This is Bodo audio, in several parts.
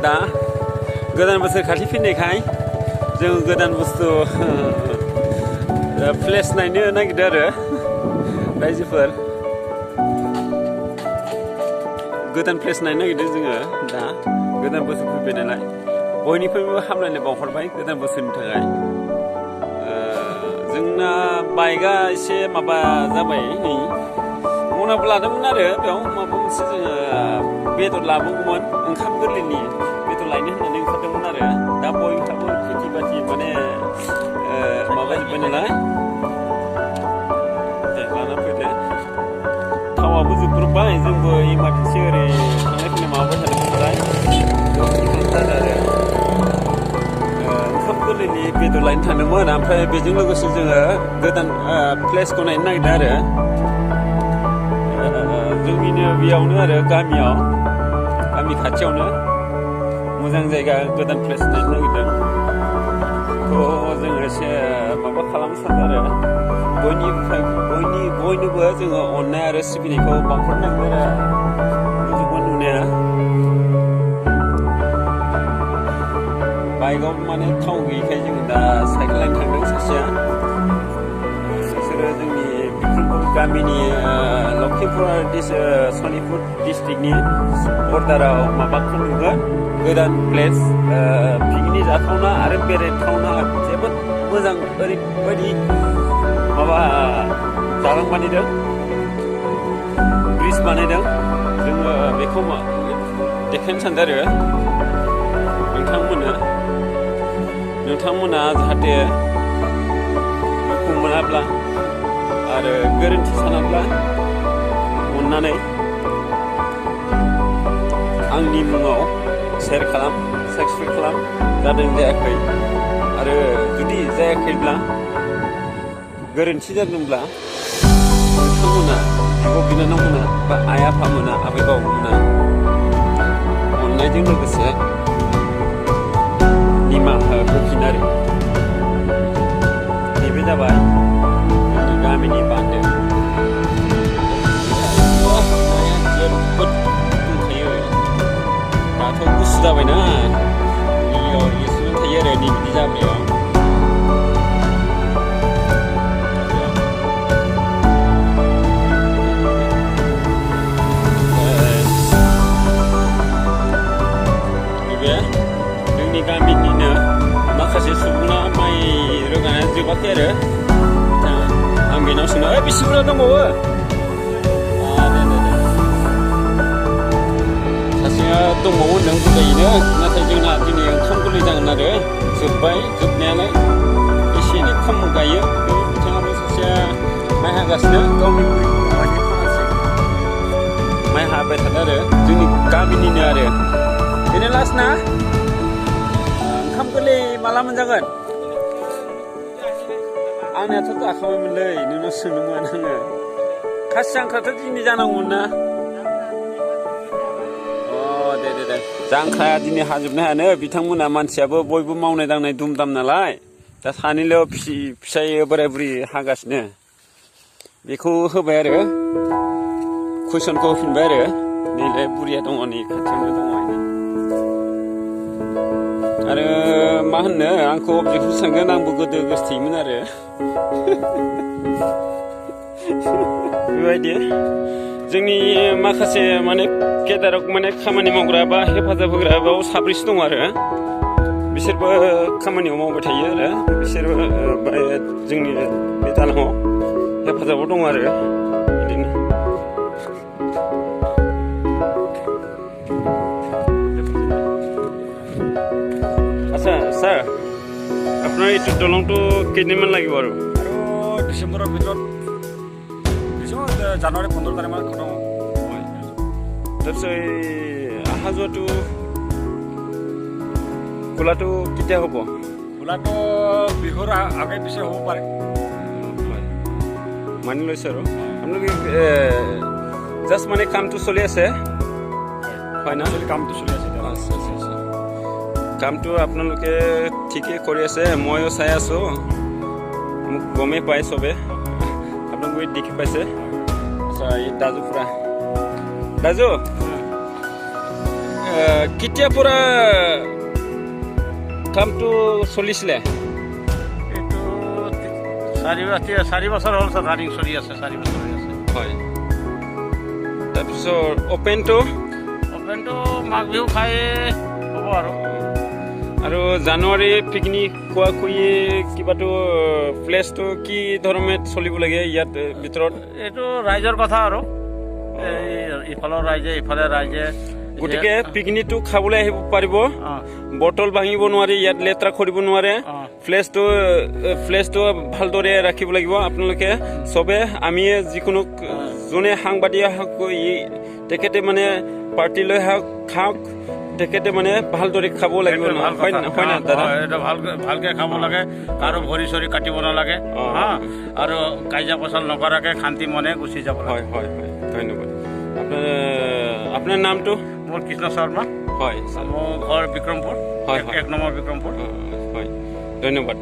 दा गोदान बोसोर खाथि फैनायखाय जों गोदान बुस्थु प्लेस नायनो नागिरदों आरो रायजोफोर गोदान प्लेस नायनो नागिरदों जोङो दा गोदान बोसोर फैबाय नालाय बयनिफ्रायबो हामलायनाय बावहरबाय गोदान बोसोरनि थाखाय जोंना बाइकआ एसे माबा जाबाय नै मनाबो लादोंमोन आरो बेयाव माबा मोनसे जोङो बेदर लाबोगौमोन ओंखाम गोरलैनि बेदर लायनो होननानै ओंखारदोंमोन आरो दा बयहाबो खेथि बाथि माने माबाजोब्बाय नालाय लाना फैदो थावाबो जोबग्रोबाय जोंबो इमारजेन्सि ओरै थांलाय फैलाय माबाबाय थादोंमोन नालाय आरो ओंखाम गोरलैनि बेदर लायनो थांदोंमोन ओमफ्राय बेजों लोगोसे जोङो गोदान प्लेसखौ नायनो नागिरदों आरो जोंनिनो बेयावनो आरो गामियाव गामि खाथियावनो मोजां जायगा गोदान प्लेस नायनो नागिरदों थ' जोङो एसे माबा खालामनो सानदों आरो बयनोबो जोङो अननाय आरो सिबिनायखौ बावहरनांगौ आरो नुजोबो नुनाया बाइकआव माने थाव गैयैखाय जोङो दा साइकेल लाइन थांदों सासेया बिसोरो जोंनि बिक्रमपुर गामिनि लखिम्पुर सनितपुर डिस्ट्रिक्टनि बर्डाराव माबाखौ नुगोन गोदान प्लेस पिकनिक जाथावना आरो बेरायथावना जोबोद मोजां ओरैबायदि माबा दालां बानायदों ब्रिज बानायदों जोङो बेखौ देखायनो सानदों आरो नोंथांमोना जाहाथे दुखु मोनाब्ला आरो गोरोन्थि सानाब्ला अननानै आंनि मुङाव शेयार खालाम साबस्क्राइब खालाम जादों जायाखै आरो जुदि जायाखैब्ला गोरोन्थि जादोंब्ला नोंथांमोना बिब' बिनानावमोना बा आइ आफामोना आबै बाबुमोना अननायजों लोगोसे निमाहा होफिन आरो नैबे जाबाय जोंनि गामिनि बान्दो जोबोद दंखायो दाथ' गुसु जाबायना बेयाव एसेल' थायो आरो नैबिदि जाब्रायाव जोंनि गामिनिनो माखासे सुबुङा माइ रोगानाया जोबाखै आरो आं बेनाव सोंनो बेसे बुरजा दंबावो सासेया दंबावो होनदों बुरजायैनो नाथाय जोंना दिनै ओंखाम गोरलै जागोन आरो जोब्बाय जोबनायालाय एसे एनै खम गायो बिथाङाबो सासेया माइ हागासिनो गावनि माइनि फानासै माइ हाबाय थादों आरो जोंनि गामिनिनो आरो बेनो लास्ट ना ओंखाम गोरलै माला मोनजागोन आंनियाथ' जाखाबायमोनलै नोंनाव सोंदोंमोन आङो खासि जांख्राथ' दिनै जानांगौमोन ना दे जांख्राया दिनै हाजोबनो हायानो बिथांमोना मानसियाबो बयबो मावनाय दांनाय दुम-दाम नालाय दा सानैल' फिसाय बोराय बुरि हागासिनो बेखौ होबाय आरो कुइसनखौ होफिनबाय आरो नैलाय बुरिया दङ नै खाथियावनो दङ आरो मा होननो आंखौ अबजेक्टखौ सोंगोन आंबो गोदो गोसोथोयोमोन आरो बेबायदि जोंनि माखासे माने केदाराव माने खामानि मावग्रा बा हेफाजाब होग्रा बेयाव साब्रैसो दं आरो बिसोरबो खामानियाव मावबाय थायो आरो बिसोरबो जोंनि बे दालाङाव हेफाजाबाव दं आरो बिदिनो আচ্ছা স্যার আপোনাৰ এইটো দলংটো কেইদিনমান লাগিব আৰু ডিচেম্বৰৰ ভিতৰত জানুৱাৰী 15 তাৰিখমান খতম হয় তাৰপিছত এই অহা যোৱাটো খোলাটো কেতিয়া হ'ব খোলাটো বিহুৰ আগে পিছে হ'ব পাৰে হয় মানি লৈছে আৰু আপোনালোকে জাষ্ট মানে কামটো চলি আছে হয় না কামটো চলি আছে কামটো আপোনালোকে ঠিকেই কৰি আছে ময়ো চাই আছোঁ মোক গমেই পায় চবে আপোনালোকে দেখি পাইছে আচ্ছা এই দাজু ফুৰা দাজু কেতিয়াৰ পৰা কামটো চলিছিলে? এইটো 4 বছৰ হ'ল ৰানিং চলি আছে, 4 বছৰ হৈ আছে। হয়, তাৰপিছত অপেনটো মাঘ বিহু খাই হ'ব আৰু জানুৱাৰী পিকনিক খোৱা খুই কিবাটো প্লেচটো কি ধৰণে চলিব লাগে ইয়াত ভিতৰত? এইটো ৰাইজৰ কথা আৰু ইফালৰ ৰাইজে ইফালে ৰাইজে, গতিকে পিকনিকটো খাবলৈ আহিব পাৰিব, বটল ভাঙিব নোৱাৰি, ইয়াত লেতেৰা কৰিব নোৱাৰে, প্লেচটো ভালদৰে ৰাখিব লাগিব আপোনালোকে চবে। আমি যিকোনো যোনে সাংবাদিক হওক তেখেতে মানে পাৰ্টি লৈ খাওক, তেখেতে মানে ভালদৰে খাব লাগিব, হয় না দাদা? ভালকে খাব লাগে, কাৰো ভৰি চৰি কাটিব নালাগে, আৰু কাজিয়া পচাল নকৰাকে শান্তি মনে গুচি যাব লাগে। হয়, ধন্যবাদ। আপোনাৰ নামটো? মোৰ কৃষ্ণ শৰ্মা। হয়, মোৰ ঘৰ বিক্ৰমপুৰ। হয়, 1 নম্বৰ বিক্ৰমপুৰ। হয়, ধন্যবাদ।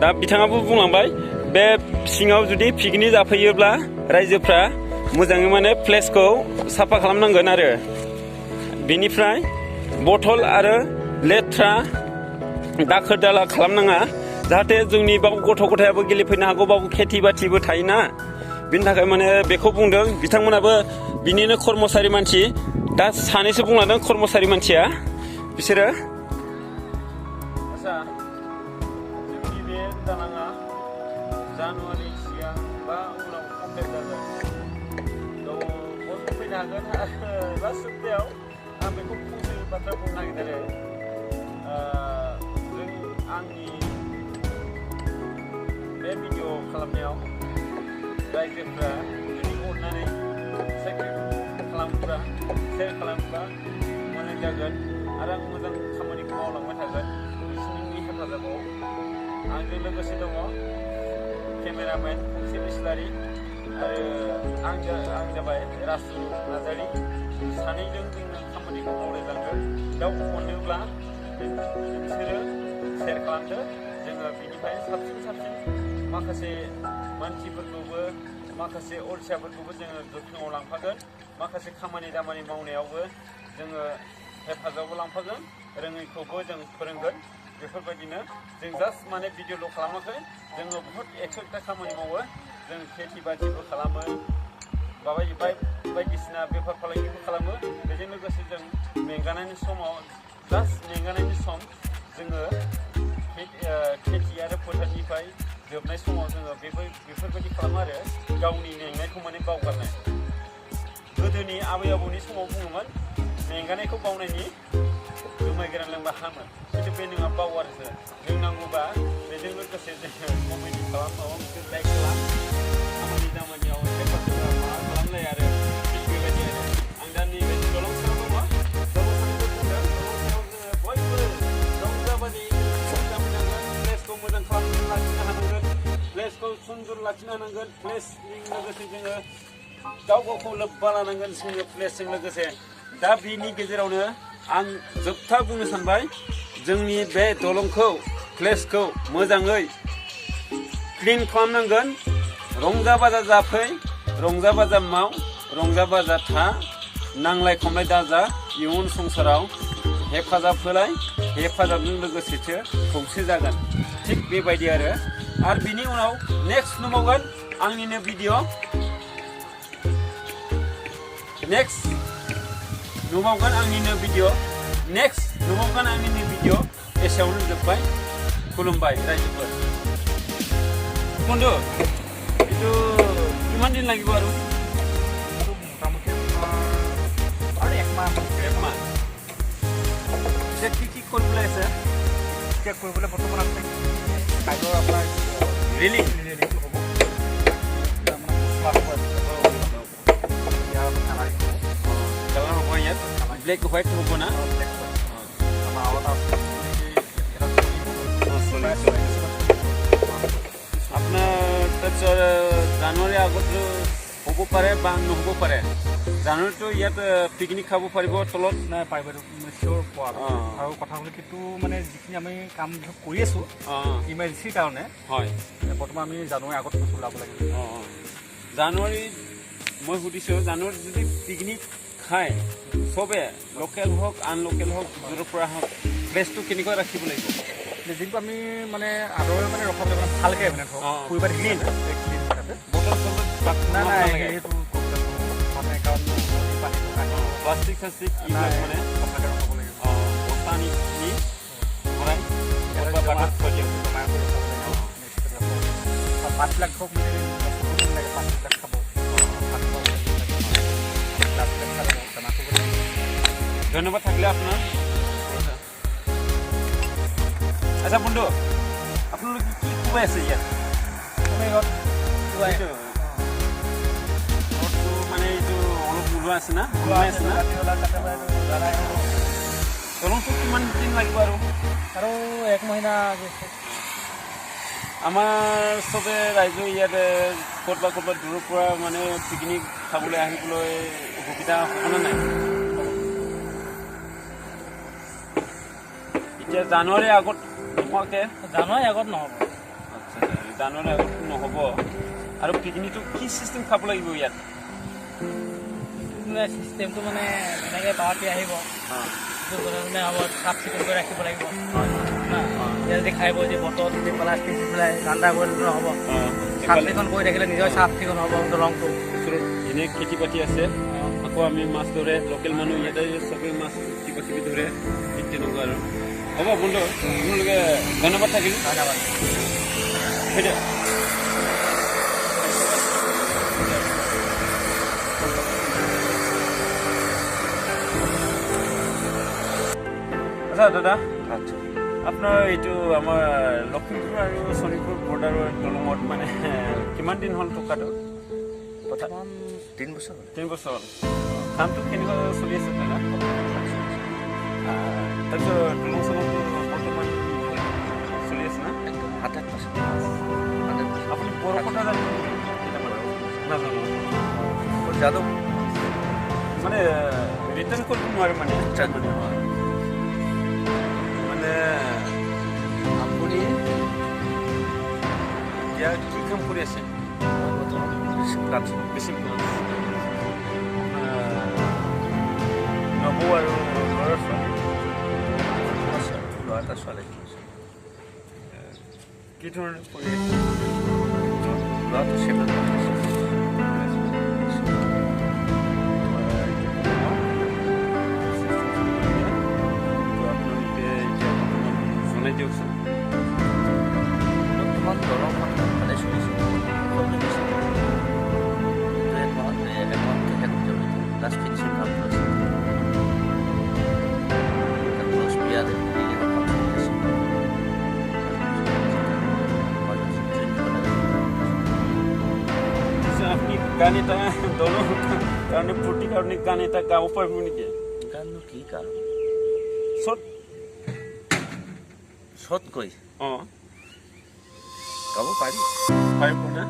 दा बिथाङाबो बुंलांबाय बे सिङाव जुदि पिकनिक जाफैयोब्ला रायजोफ्रा मोजाङै माने प्लेसखौ साफा खालामनांगोन आरो बेनिफ्राय बथल आरो लेथ्रा दाखोर दाला खालामनाङा, जाहाथे जोंनि बाव गथ' गथायाबो गेलेफैनो हागौ, बाव खेथि बाथिबो थायोना, बिनि थाखाय माने बेखौ बुंदों। बिथांमोनाबो बिनिनो कर्मचारि मानसि, दा सानैसो बुंलांदों कर्मचारि मानसिया बिसोरो। आच्छा, जोंनि बे दालाङा जानुवारि सिगां बा उनाव कमप्लिट जागोन, बयबो फैनो हागोन। बा सुबिदायाव आं बेखौ फंसे बाथ्रा बुंनो नागिरदों। आंनि बे भिडिअ खालामनायाव रायजोफ्रा जुदि अननानै साबस्क्राइब खालामोब्ला, शेयार खालामोब्ला मोजां जागोन आरो आं मोजां खामानिखौ मावलांबाय थागोन नोंसोरनि हेफाजाबाव। आंजों लोगोसे दङ केमेरामेन फंसे बिस्लारि आरो आं जाबाय रासु नार्जारी। सानैजों जोङो खामानिखौ मावलायलांगोन। दाउ अनोब्ला नोंसोरो शेयार खालामदो, जोङो बिनिफ्राय साबसिन माखासे मानसिफोरखौबो, माखासे अलसियाफोरखौबो जोङो गोख्रोङाव लांफागोन, माखासे खामानि दामानि मावनायावबो जोङो हेफाजाबाव लांफागोन, रोङैखौबो जों फोरोंगोन। बेफोरबायदिनो जों जास्ट माने भिडिअल' खालामाखै, जोङो बहुत एक्सट्रा खामानि मावो। जों खेथि बाथिबो खालामो, बायदिसिना बेफार फालांगिबो खालामो। बेजों लोगोसे जों मेंगानायनि समाव, जास्ट मेंगानायनि सम जोङो खेथि आरो फोथारनिफ्राय जोबनाय समाव जोङो बेफोरबायदि खालामो आरो गावनि मेंनायखौ माने बावगारनाय। गोदोनि आबै आबौनि समाव बुङोमोन मेंगानायखौ बावनायनि जुमाय गोरान लोंबा हामो, खिन्थु बे नङा, बावगारसो। लोंनांगौबा बेजों लोगोसे जोङो कमेडि खालाम, माबा मोनसे लाइक खालाम, खामानि दामानियाव हेफाजाब खालामलाय आरो थिग बेबायदि आरो। आं दा नैबे दलं सायाव दङ, दलं सायावबो बुंदों, दलं सायाव जोङो बयबो रंजाबादि जाफैनांगोन, प्लेसखौ मोजां खालामनानै लाखिनो हानांगोन, प्लेसखौ सुन्दर लाखिनो हानांगोन, प्लेसजों लोगोसे जोङो गावखौ लोब्बा लानांगोन जोङो प्लेसजों लोगोसे। दा बिनि गेजेरावनो आं जोबथा बुंनो सानबाय, जोंनि बे दलंखौ, प्लेसखौ मोजाङै क्लिन खालामनांगोन। रंजा बाजा जाफै, रंजा बाजा माव, रंजा बाजा था, नांलाय खमलाय दाजा, इयुन संसाराव हेफाजाब होलाय, हेफाजाबजों लोगोसेसो खौसे जागोन। थिग बेबायदि आरो बिनि उनाव नेक्स्ट नुबावगोन आंनिनो भिडिअ, नेक्स्ट नुबावगोन आंनिनो भिडिअ। एसेयावनो जोब्बाय। खुलुमबाय रायजोफोर। बন্ধু, এইটো কিমান দিন লাগিব আৰু? মোটামুটি আৰু 1 মাহ। এতিয়া কি কৰিবলৈ আছে? এতিয়া কৰিবলৈ বৰ্তমান আছে কাইলৈ আপোনাৰ ৰিলিংটো হ'ব। কালাৰ হ'ব ইয়াত, ব্লেক হোৱাইট হ'ব না? আপোনাৰ তাৰপিছত জানুৱাৰী আগত হ'ব পাৰে বা নহ'ব পাৰে। জানুৱাৰীটো ইয়াত পিকনিক খাব পাৰিব তলত? নাই, পাৰিব, চিয়'ৰ পোৱা। আৰু কথা হ'ল কিন্তু মানে যিখিনি আমি কাম কৰি আছোঁ ইমাৰ্জেঞ্চিৰ কাৰণে, হয়, বৰ্তমান আমি জানুৱাৰী আগত ওলাব লাগিব। জানুৱাৰী মই সুধিছোঁ, জানুৱাৰীত যদি পিকনিক খাই চবে লোকেল হওক আনলোকেল হওক য'ৰ পৰা হওক বেষ্টটো কেনেকৈ ৰাখিব লাগিব যিটো আমি মানে আদৰে মানে ৰখাব লাগিব ভালকৈ মানে ধৰক ক্লিন বটল চটল নাই নাই সেইটো মানে কাৰণ প্লাষ্টিক চাষ্টিক এইবিলাক মানে ভালকৈ ৰখাব লাগিব বস্তা আনি ভৰাই বাটত থৈ দিওঁ পাতবিলাক ধৰক মানে লাগে পাতবিলাক খাব ধন্যবাদ থাকিলে আপোনাৰ আচ্ছা বন্ধু আপোনালোকে কি খুৱাই আছে ইয়াত মানে এইটো অলপ ওলোৱা আছে না দলংটো কিমান দিন লাগিব আৰু 1 মহিনা আমাৰ চবে ৰাইজে ইয়াতে ক'ৰবাত দূৰৰ পৰা মানে পিকনিক খাবলৈ আহিবলৈ সুবিধা হ'ব নাই এতিয়া জানুৱাৰীৰ আগত নোহোৱাকৈ জানুৱাৰী আগত নহ'ব আচ্ছা জানুৱাৰীৰ আগত নহ'ব আৰু পিকনিকটো কি চিষ্টেম খাব লাগিব ইয়াত চিষ্টেমটো মানে এনেকৈ পাৰ্টি আহিব হ'ব চাফ চিকুণ কৰি ৰাখিব লাগিব যদি খাই বৈ বটল যদি প্লাষ্টিক দি পেলাই ঠাণ্ডা কৰি নহ'ব চাফ চিকুণ কৰি ৰাখিলে নিজৰ চাফ চিকুণ হ'ব দলংটো ওচৰত এনেই খেতি বাতি আছে আকৌ আমি মাছ ধৰে লোকেল মানুহ ইয়াতে চবেই মাছ কিবা কিবি ধৰে ঠিক তেনেকুৱা আৰু হ'ব বন্ধু আপোনালোকে ধন্যবাদ থাকিল ধন্যবাদ সেইটো আচ্ছা দাদা আপোনাৰ এইটো আমাৰ লখিমপুৰ আৰু শোণিতপুৰ বৰ্ডাৰৰ দলঙত মানে কিমান দিন হ'ল টকাটো 3 বছৰ 3 বছৰ কামটো কেনেকুৱা চলি আছে দাদা তাৰপিছত দলং চলংটো বৰ্তমান চলি আছে না 100% আপুনি বড়ো কথা জানে নাজানো যাদৱ মানে ৰিটাৰ্ণ কৰিব নোৱাৰে মানে মানে আপুনি এতিয়া কি কাম কৰি আছে বেছি নবৌ আৰু ল'ৰা ছোৱালী কি ধৰণে কৰি আছে ল'ৰাটো চেভেন জনাই দিয়কচোন বৰ্তমান দলংখন ভালে চলিছে লাষ্ট ফিনিচিং কাম কৰিছে আপুনি গান এটা দলৰ কাৰণে ফূৰ্তিৰ কাৰণে গান এটা গাব পাৰিব নেকি গাননো কি গান চটকৈ গাব পাৰি পাৰিব না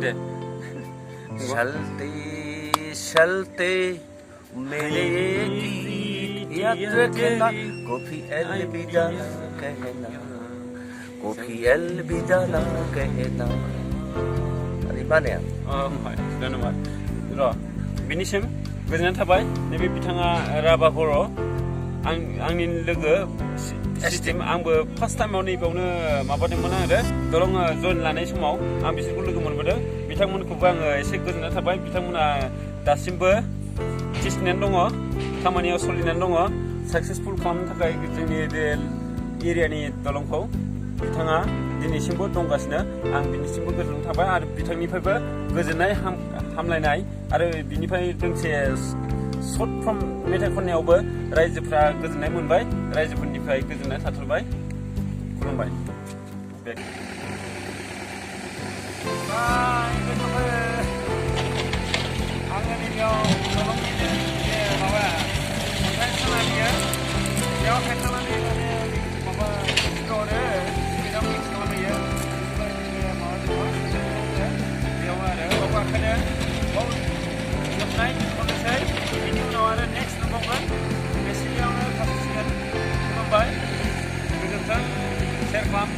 দে চলতে চলতে মেরে गीत याद रखना कभी अलविदा कहना कभी अलविदा ना कहना इमाने হয় ধন্যবাদ बिनिसिम गोजोननाय थाबाय नैबे बिथाङा राभा बर' आंनि लोगो सिस्टेम आंबो फार्स्ट टाइमाव नैबेयावनो माबादोंमोन आरो दलं जइन लानाय समाव आं बिसोरखौ लोगो मोनबोदों बिथांमोनखौबो आङो एसे गोजोननाय थाबाय बिथांमोना दासिमबो थिसनानै दङ खामानियाव सोलिनानै दङ साक्सेसफुल खालामनो थाखाय जोंनि एरियानि दलंखौ बिथाङा दिनैसिमबो दंगासिनो आं बिनिसिमबो गोजोननाय थाबाय आरो बिथांनिफ्रायबो गोजोननाय हामलायनाय आरो बिनिफ्राय दोंसे सर्ट फर्म मेथाइ खननायावबो रायजोफ्रा गोजोननाय मोनबाय रायजोफोरनिफ्राय गोजोननाय थाथारबाय खुलुमबाय आङो नैबेयाव दलंनिनो माबा अन्थाइ खालामो बेयाव थांखांनानै माने माबा हरो बेयाव मिक्स खालामहैयो माबा दङ बेयाव आरो बाव गाखोनो बाव जोबनाय खननोसै बिनि उनाव आरो नेक्स्ट दंबावगोन बेसिनियावनो थांसिगोन खुलुमबाय गोजोन्थों सेयार खालाम